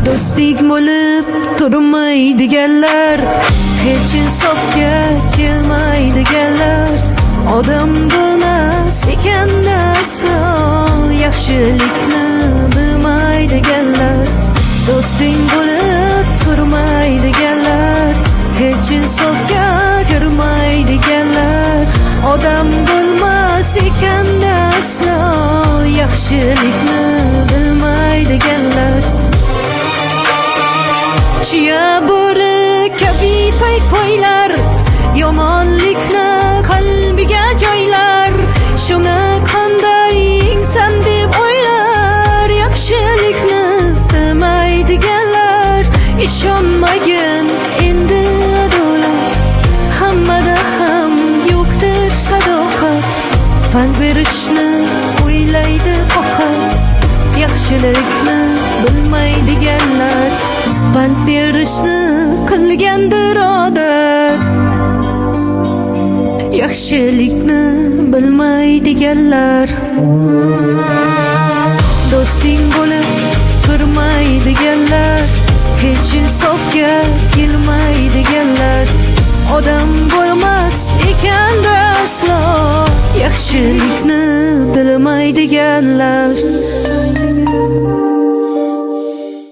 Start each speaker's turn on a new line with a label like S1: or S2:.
S1: do'stik bo'lib turmaydiganlar, hech insofga kelmaydiganlar, odam bo'lmas ekan-da aslo, yaxshilikni bilmaydiganlar, do'sting bo'lib turmaydiganlar, hech insofga kirmaydiganlar, odam bo'lmas ekan-da aslo, yaxshilikni bilmaydiganlar. Chiya bo'ri kabi paypoylar, yomonlikni qalbiga joylar, shuni qanday inson deb o'ylar, yaxshilikni bilmaydiganlar, ishonmagin endi adolat, hammada ham yo'qdir sadoqat, pand berishni o'ylaydi faqat, yaxshilikni bilmaydiganlar, pand berishni qilgandir odat, yaxshilikni bilmaydiganlar. Do'sting bo'lib turmaydiganlar, hech insofga kelmaydiganlar, odam bo'lmas ekan-da aslo, yaxshilikni bilmaydiganlar.